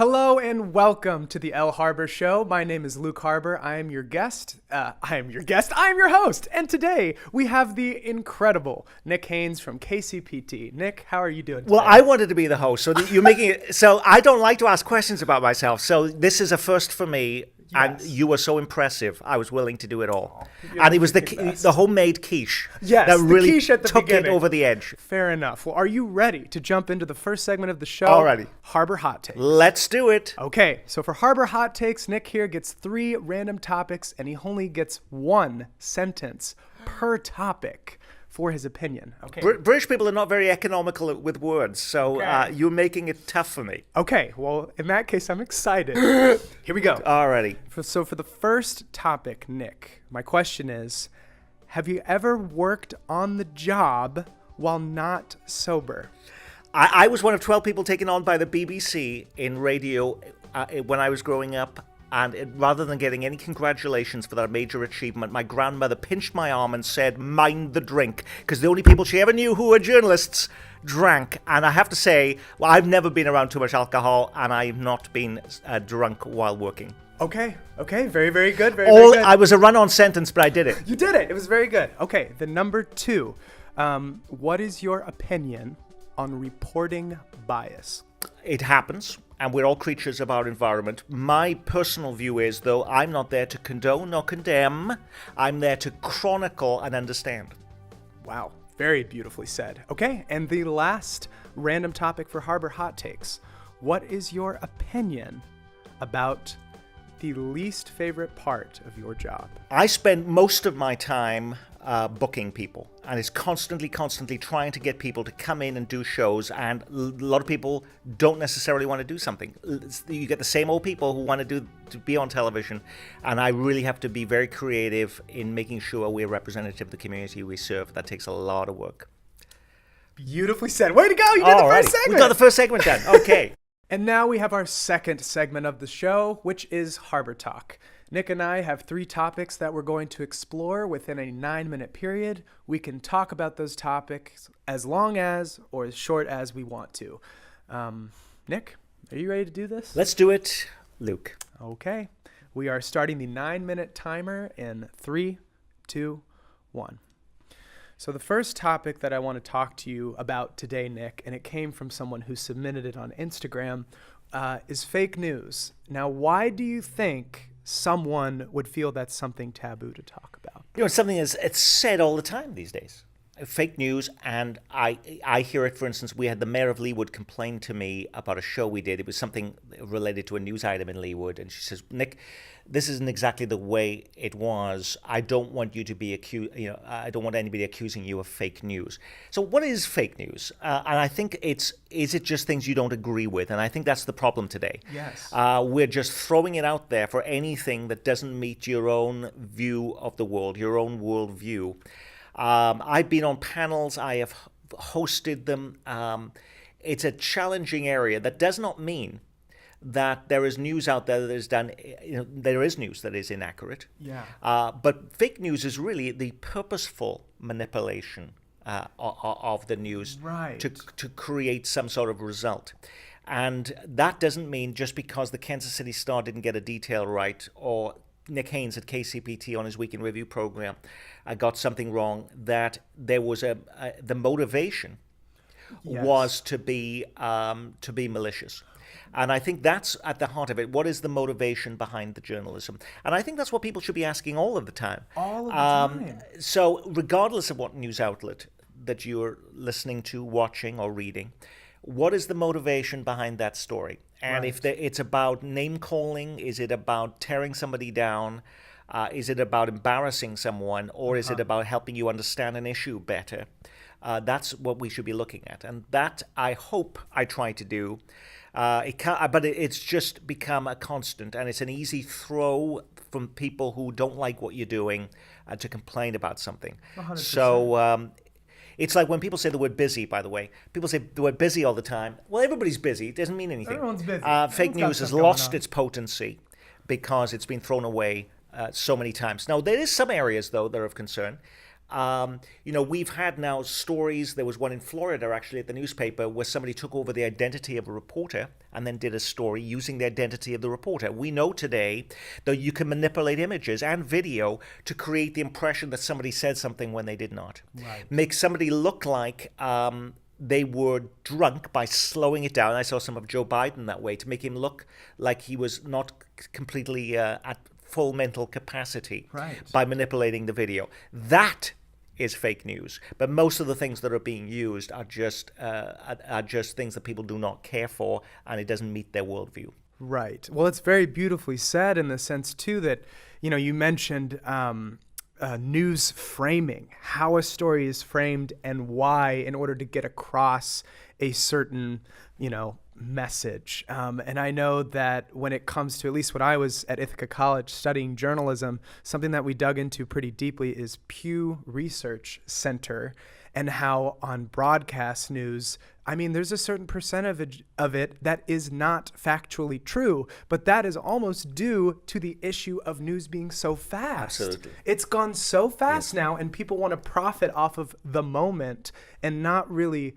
Hello and welcome to the Lharbur Show. My name is Luke Harbur. I am your guest. I am your host. And today we have the incredible Nick Haines from KCPT. Nick, how are you doing today? Well, I wanted to be the host, so you're making it. So I don't like to ask questions about myself. So this is a first for me. And you were so impressive. I was willing to do it all. And it was the homemade quiche that really quiche at the took beginning. it over the edge. Fair enough. Well, are you ready to jump into the first segment of the show? Alrighty. Harbur Hot Takes. Let's do it. Okay, so for Harbur Hot Takes, Nick here gets 3 random topics, and he only gets 1 sentence per topic for his opinion. Okay. British people are not very economical with words, so you're making it tough for me. Okay, well, in that case, I'm excited. Here we go. Alrighty. So for the first topic, Nick, my question is, have you ever worked on the job while not sober? I was one of 12 people taken on by the BBC in radio when I was growing up. And rather than getting any congratulations for that major achievement, my grandmother pinched my arm and said, "Mind the drink," because the only people she ever knew who were journalists drank. And I have to say, well, I've never been around too much alcohol, and I've not been drunk while working. Okay, very, very good. Very good. I was a run-on sentence, but I did it. You did it. It was very good. Okay, the number 2. What is your opinion on reporting bias? It happens, and we're all creatures of our environment. My personal view is, though, I'm not there to condone or condemn. I'm there to chronicle and understand. Wow, very beautifully said. Okay, and the last random topic for Harbur Hot Takes. What is your opinion about the least favorite part of your job? I spend most of my time booking people, and it's constantly trying to get people to come in and do shows, and a lot of people don't necessarily want to do something. You get the same old people who want to be on television, and I really have to be very creative in making sure we're representative of the community we serve. That takes a lot of work. Beautifully said. Way to go! You did the first segment! We got the first segment done. Okay. And now we have our second segment of the show, which is Harbur Talk. Nick and I have 3 topics that we're going to explore within a 9-minute period. We can talk about those topics as long as or as short as we want to. Nick, are you ready to do this? Let's do it, Luke. Okay. We are starting the 9-minute timer in 3, 2, 1. So the first topic that I want to talk to you about today, Nick, and it came from someone who submitted it on Instagram, is fake news. Now, why do you think someone would feel that's something taboo to talk about? You know, something it's said all the time these days. Fake news, and I hear it. For instance, we had the mayor of Leawood complain to me about a show we did. It was something related to a news item in Leawood, and she says, "Nick, this isn't exactly the way it was. I don't want you to be accused. I don't want anybody accusing you of fake news." So, what is fake news? And I think is it just things you don't agree with? And I think that's the problem today. Yes. We're just throwing it out there for anything that doesn't meet your own view of the world, your own worldview. I've been on panels. I have hosted them. It's a challenging area. That does not mean that there is news out there that is done. There is news that is inaccurate. Yeah. But fake news is really the purposeful manipulation of the news to create some sort of result. And that doesn't mean just because the Kansas City Star didn't get a detail right, or Nick Haines at KCPT on his Week in Review program got something wrong, that there was the motivation was to be malicious. And I think that's at the heart of it. What is the motivation behind the journalism? And I think that's what people should be asking all of the time. All of the time. So regardless of what news outlet that you're listening to, watching, or reading, what is the motivation behind that story? And if it's about name-calling, is it about tearing somebody down? Is it about embarrassing someone? Or is it about helping you understand an issue better? That's what we should be looking at. And that, I hope I try to do. But it's just become a constant. And it's an easy throw from people who don't like what you're doing to complain about something. 100%. So it's like when people say the word busy, by the way. People say the word busy all the time. Well, everybody's busy. It doesn't mean anything. Everyone's busy. Fake news has lost its potency because it's been thrown away so many times. Now, there is some areas, though, that are of concern. We've had now stories. There was one in Florida, actually, at the newspaper, where somebody took over the identity of a reporter and then did a story using the identity of the reporter. We know today that you can manipulate images and video to create the impression that somebody said something when they did not. Right. Make somebody look like they were drunk by slowing it down. I saw some of Joe Biden that way, to make him look like he was not completely at full mental capacity, right, by manipulating the video. That is fake news. But most of the things that are being used are just things that people do not care for, and it doesn't meet their worldview. Right. Well, it's very beautifully said in the sense, too, that, you mentioned news framing, how a story is framed and why, in order to get across a certain, message. And I know that when it comes to, at least when I was at Ithaca College studying journalism, something that we dug into pretty deeply is Pew Research Center, and how on broadcast news, there's a certain percentage of it that is not factually true, but that is almost due to the issue of news being so fast. Absolutely. It's gone so fast now, and people want to profit off of the moment and not really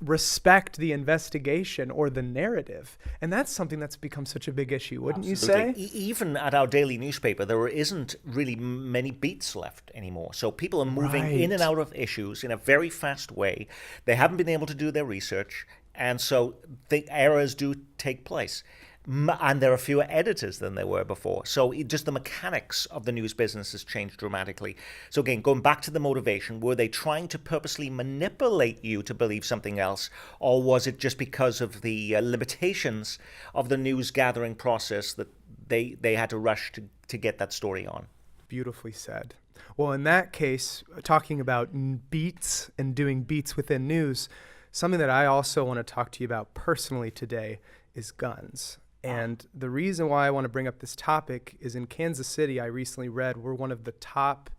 respect the investigation or the narrative. And that's something that's become such a big issue, wouldn't Absolutely. you say? Even at our daily newspaper, there isn't really many beats left anymore. So people are moving in and out of issues in a very fast way. They haven't been able to do their research, and so the errors do take place. And there are fewer editors than there were before. So just the mechanics of the news business has changed dramatically. So again, going back to the motivation, were they trying to purposely manipulate you to believe something else? Or was it just because of the limitations of the news gathering process that they had to rush to get that story on? Beautifully said. Well, in that case, talking about beats and doing beats within news, something that I also want to talk to you about personally today is guns. And the reason why I want to bring up this topic is in Kansas City, I recently read we're one of the top,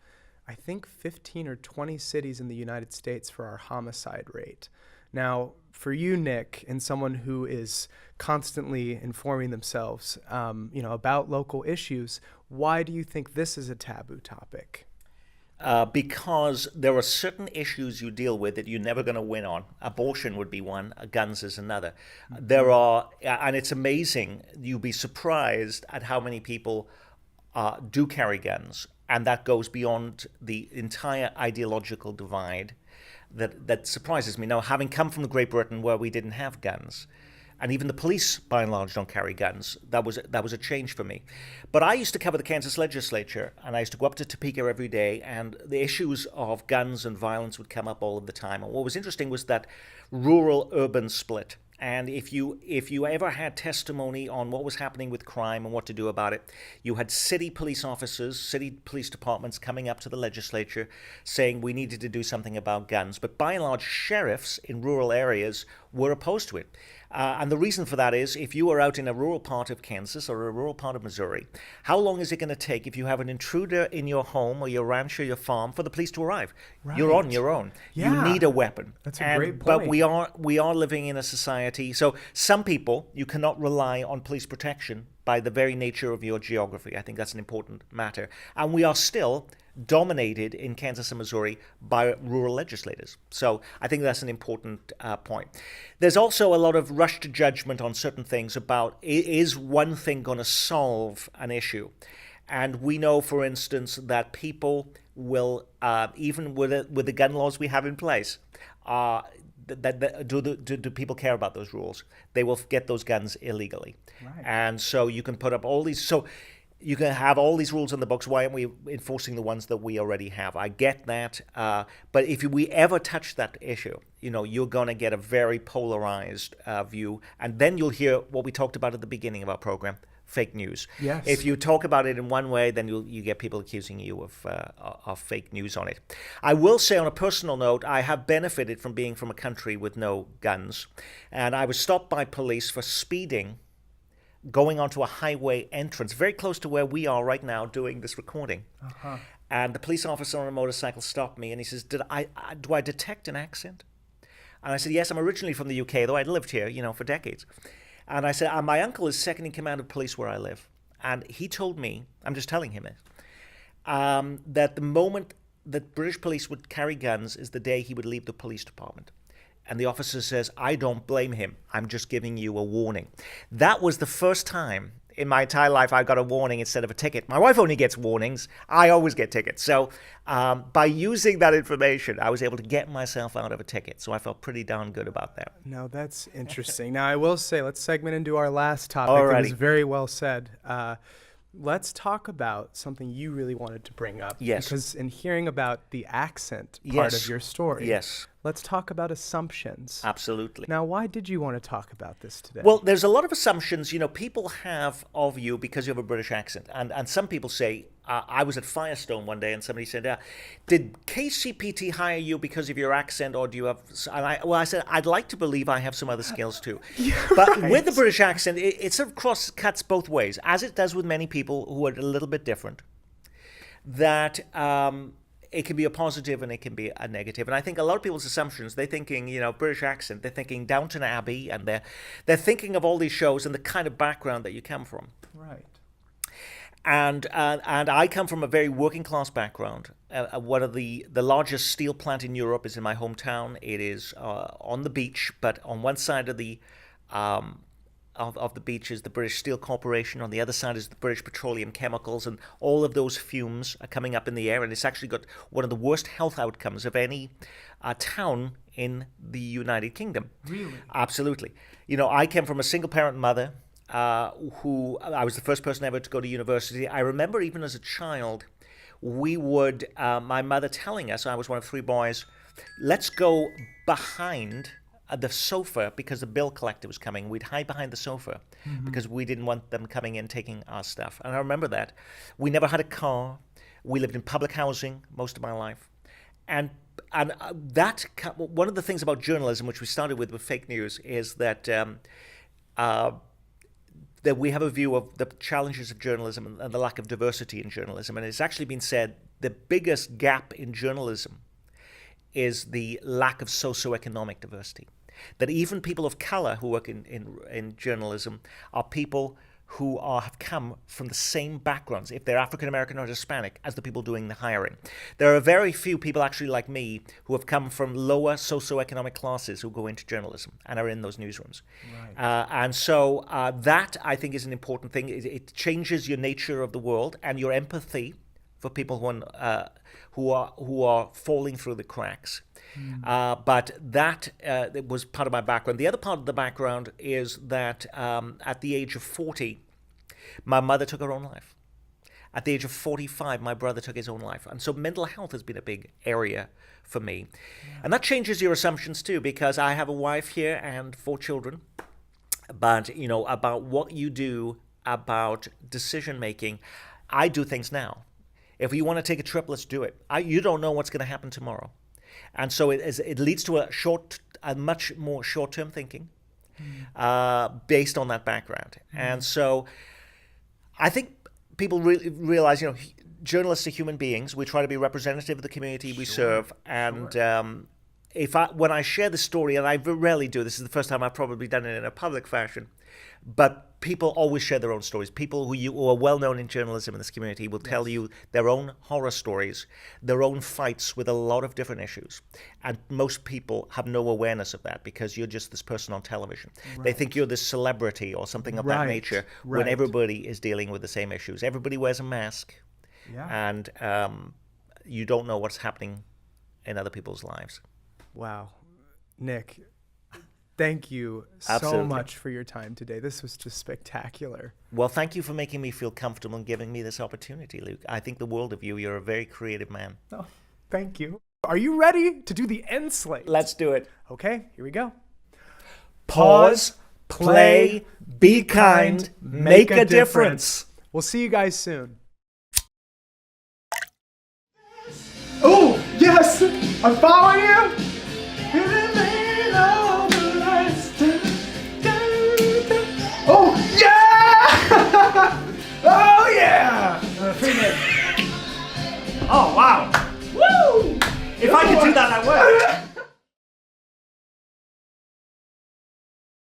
I think, 15 or 20 cities in the United States for our homicide rate. Now, for you, Nick, and someone who is constantly informing themselves, about local issues, why do you think this is a taboo topic? Because there are certain issues you deal with that you're never going to win on. Abortion would be one, guns is another. Mm-hmm. And it's amazing, you'll be surprised at how many people do carry guns, and that goes beyond the entire ideological divide that surprises me. Now, having come from Great Britain where we didn't have guns, and even the police, by and large, don't carry guns. That was a change for me. But I used to cover the Kansas legislature, and I used to go up to Topeka every day, and the issues of guns and violence would come up all of the time. And what was interesting was that rural-urban split. And if you ever had testimony on what was happening with crime and what to do about it, you had city police officers, city police departments coming up to the legislature saying we needed to do something about guns. But by and large, sheriffs in rural areas were opposed to it. And the reason for that is if you are out in a rural part of Kansas or a rural part of Missouri, how long is it going to take if you have an intruder in your home or your ranch or your farm for the police to arrive? Right. You're on your own. Yeah. You need a weapon. That's a great point. But we are living in a society. So some people, you cannot rely on police protection by the very nature of your geography. I think that's an important matter. And we are still dominated in Kansas and Missouri by rural legislators. So I think that's an important point. There's also a lot of rush to judgment on certain things about, is one thing going to solve an issue? And we know, for instance, that people will, even with the gun laws we have in place, do people care about those rules? They will get those guns illegally. Right. And so you can put up all these... So you can have all these rules in the books. Why aren't we enforcing the ones that we already have? I get that. But if we ever touch that issue, you're going to get a very polarized view. And then you'll hear what we talked about at the beginning of our program, fake news. Yes. If you talk about it in one way, then you get people accusing you of fake news on it. I will say on a personal note, I have benefited from being from a country with no guns. And I was stopped by police for speeding going onto a highway entrance, very close to where we are right now doing this recording. Uh-huh. And the police officer on a motorcycle stopped me and he says, do I detect an accent? And I said, yes, I'm originally from the UK, though I'd lived here, for decades. And I said, my uncle is second in command of police where I live. And he told me, I'm just telling him it, that the moment that British police would carry guns is the day he would leave the police department. And the officer says, I don't blame him. I'm just giving you a warning. That was the first time in my entire life I got a warning instead of a ticket. My wife only gets warnings. I always get tickets. So by using that information, I was able to get myself out of a ticket. So I felt pretty darn good about that. No, that's interesting. Now, I will say, let's segment into our last topic. Alrighty. It was very well said. Let's talk about something you really wanted to bring up. Yes. Because in hearing about the accent part Yes. of your story, Yes. let's talk about assumptions. Absolutely. Now, why did you want to talk about this today? Well, there's a lot of assumptions, people have of you because you have a British accent. And some people say, I was at Firestone one day and somebody said, did KCPT hire you because of your accent or do you have... And I said, I'd like to believe I have some other skills too. But right. with the British accent, it sort of cuts both ways, as it does with many people who are a little bit different, that... it can be a positive and it can be a negative. And I think a lot of people's assumptions, they're thinking, British accent, they're thinking Downton Abbey, and they're thinking of all these shows and the kind of background that you come from. Right. And I come from a very working class background. One of the largest steel plant in Europe is in my hometown. It is on the beach, but on one side of the beach is the British Steel Corporation. On the other side is the British Petroleum Chemicals, and all of those fumes are coming up in the air, and it's actually got one of the worst health outcomes of any town in the United Kingdom. Really? Absolutely. I came from a single-parent mother who I was the first person ever to go to university. I remember even as a child, my mother telling us, I was one of three boys, let's go behind the sofa because the bill collector was coming. We'd hide behind the sofa because we didn't want them coming in taking our stuff. And I remember that. We never had a car. We lived in public housing most of my life. And that one of the things about journalism, which we started with fake news, is that that we have a view of the challenges of journalism and the lack of diversity in journalism. And it's actually been said the biggest gap in journalism is the lack of socioeconomic diversity. That even people of color who work in journalism are people who have come from the same backgrounds, if they're African American or Hispanic, as the people doing the hiring. There are very few people actually like me who have come from lower socioeconomic classes who go into journalism and are in those newsrooms. Right. And so that, I think, is an important thing. It changes your nature of the world and your empathy for people who are falling through the cracks. But that was part of my background. The other part of the background is that at the age of 40, my mother took her own life. At the age of 45, my brother took his own life. And so mental health has been a big area for me. Yeah. And that changes your assumptions too, because I have a wife here and 4 children. But, about what you do about decision making, I do things now. If you want to take a trip, let's do it. You don't know what's going to happen tomorrow. And so it leads to a much more short-term thinking based on that background. And so I think people really realize, journalists are human beings. We try to be representative of the community we serve. And when I share the story, and I rarely do, this is the first time I've probably done it in a public fashion, but people always share their own stories. People who are well known in journalism in this community will tell you their own horror stories, their own fights with a lot of different issues. And most people have no awareness of that because you're just this person on television. Right. They think you're this celebrity or something of that nature when everybody is dealing with the same issues. Everybody wears a mask, and you don't know what's happening in other people's lives. Wow. Nick, thank you so much for your time today. This was just spectacular. Well, thank you for making me feel comfortable and giving me this opportunity, Luke. I think the world of you. You're a very creative man. Oh, thank you. Are you ready to do the end slate? Let's do it. Okay, here we go. Pause, play, be kind, make a difference. We'll see you guys soon. Oh, yes! I'm following you! Oh, yeah! Oh, yeah! Oh, wow. Woo! If I could do that, I would.